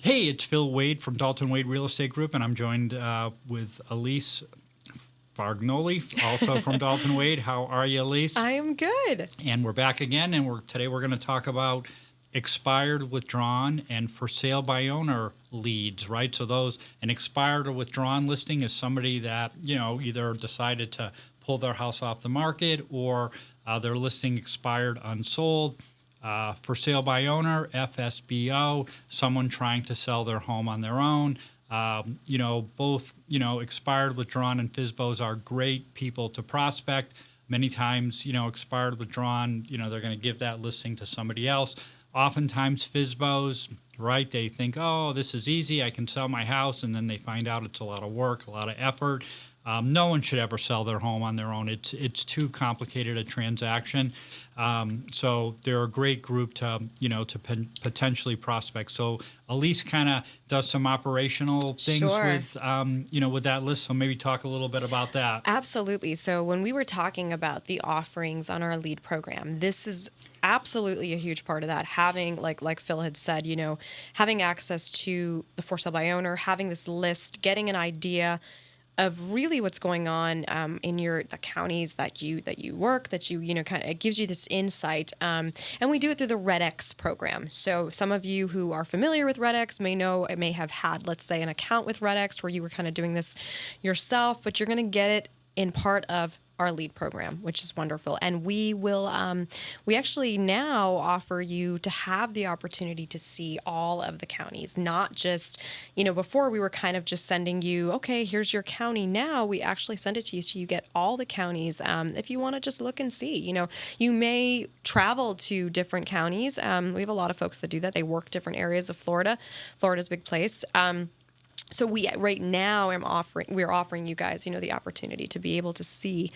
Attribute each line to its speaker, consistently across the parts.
Speaker 1: Hey, it's Phil Wade from Dalton Wade Real Estate Group, and I'm joined with Elise Fargnoli, also from Dalton Wade. How are you, Elise?
Speaker 2: I am good.
Speaker 1: And we're back again, and today we're going to talk about expired, withdrawn, and for sale by owner leads, right? So an expired or withdrawn listing is somebody that, either decided to pull their house off the market or their listing expired unsold. For sale by owner, FSBO, someone trying to sell their home on their own. Both, expired, withdrawn, and FSBOs are great people to prospect. Many times, expired, withdrawn, they're going to give that listing to somebody else. Oftentimes, FSBOs, right, they think, oh, this is easy, I can sell my house, and then they find out it's a lot of work, a lot of effort. No one should ever sell their home on their own. It's too complicated a transaction. So they're a great group to potentially prospect. So Elise kind of does some operational things with that list. So maybe talk a little bit about that.
Speaker 2: Absolutely. So when we were talking about the offerings on our lead program, this is absolutely a huge part of that. Having, like Phil had said, having access to the for sale by owner, having this list, getting an idea of really what's going on in the counties that you work, that it gives you this insight. And we do it through the RedX program. So some of you who are familiar with RedX may have had, let's say, an account with RedX where you were kind of doing this yourself, but you're going to get it in part of our lead program, which is wonderful. And we actually now offer you to have the opportunity to see all of the counties, not just, before we were kind of just sending you, okay, here's your county. Now we actually send it to you so you get all the counties. If you want to just look and see, you may travel to different counties. We have a lot of folks that do that. They work different areas of Florida. Florida's a big place. So right now we're offering you guys, the opportunity to be able to see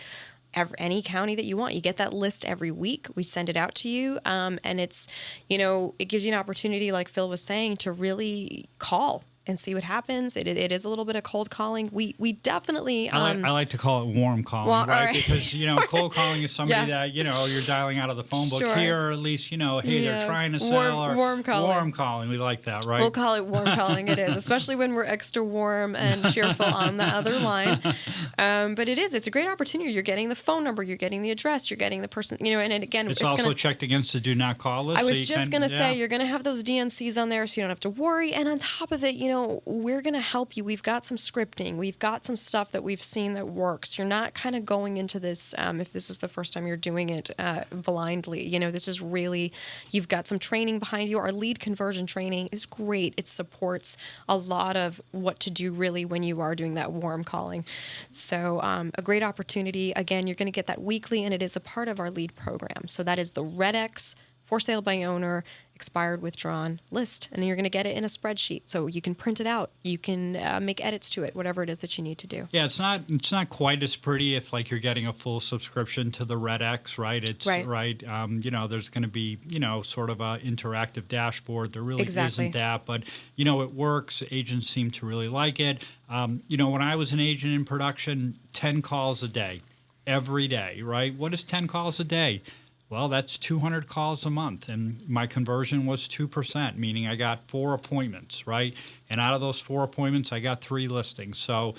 Speaker 2: any county that you want. You get that list every week. We send it out to you. And it's, it gives you an opportunity, like Phil was saying, to really call and see what happens. It is a little bit of cold calling. We definitely...
Speaker 1: I like to call it warm calling, right? Because, cold calling is somebody that, you're dialing out of the phone book here, or at least, hey, they're trying to sell.
Speaker 2: Warm calling.
Speaker 1: Warm calling. We like that, right?
Speaker 2: We'll call it warm calling. It is, especially when we're extra warm and cheerful on the other line. But it's a great opportunity. You're getting the phone number, you're getting the address, you're getting the person, and again...
Speaker 1: It's also checked against the do not call list.
Speaker 2: I was just going to say, you're going to have those DNCs on there so you don't have to worry. And on top of it, we're going to help you. We've got some scripting. We've got some stuff that we've seen that works. You're not kind of going into this, if this is the first time you're doing it blindly. This is really, you've got some training behind you. Our lead conversion training is great. It supports a lot of what to do really when you are doing that warm calling. So a great opportunity. Again, you're going to get that weekly, and it is a part of our lead program. So that is the RedX for sale by owner, expired, withdrawn list. And you're going to get it in a spreadsheet. So you can print it out. You can make edits to it, whatever it is that you need to do.
Speaker 1: Yeah, it's not quite as pretty if you're getting a full subscription to the RedX, right? It's right. There's going to be, sort of a interactive dashboard. There really isn't that, but, it works. Agents seem to really like it. When I was an agent in production, 10 calls a day, every day, right? What is 10 calls a day? Well, that's 200 calls a month, and my conversion was 2%, meaning I got 4 appointments, right? And out of those 4 appointments, I got 3 listings. So,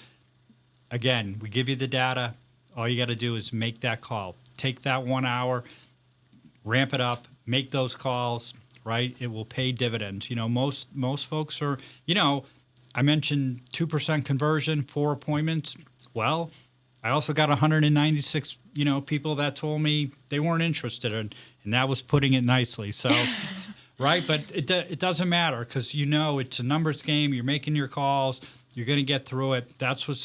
Speaker 1: again, we give you the data. All you got to do is make that call. Take that 1 hour, ramp it up, make those calls, right? It will pay dividends. Most folks are, I mentioned 2% conversion, 4 appointments. Well, I also got 196, people that told me they weren't interested in, and that was putting it nicely. So, right? But it doesn't matter because it's a numbers game. You're making your calls. You're going to get through it. That's what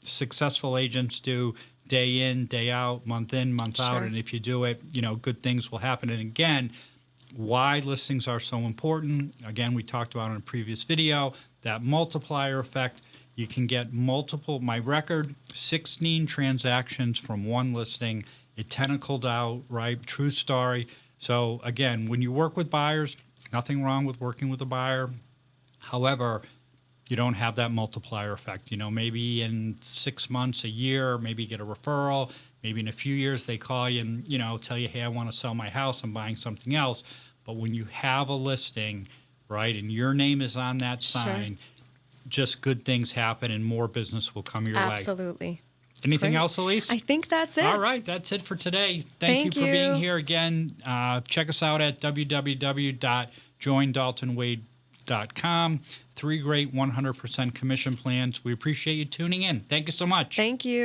Speaker 1: successful agents do day in, day out, month in, month out. And if you do it, good things will happen. And again, why listings are so important. Again, we talked about in a previous video, that multiplier effect. You can get my record, 16 transactions from one listing. It tentacled out, right? True story. So again, when you work with buyers, nothing wrong with working with a buyer. However, you don't have that multiplier effect. Maybe in 6 months, a year, maybe you get a referral. Maybe in a few years they call you and, tell you, hey, I want to sell my house. I'm buying something else. But when you have a listing, right, and your name is on that sign, just good things happen and more business will come your way.
Speaker 2: Absolutely.
Speaker 1: Anything else, Elise?
Speaker 2: I think that's it.
Speaker 1: All right, that's it for today. Thank you for being here again. Check us out at www.joindaltonwade.com. 3 great 100% commission plans. We appreciate you tuning in. Thank you so much.
Speaker 2: Thank you.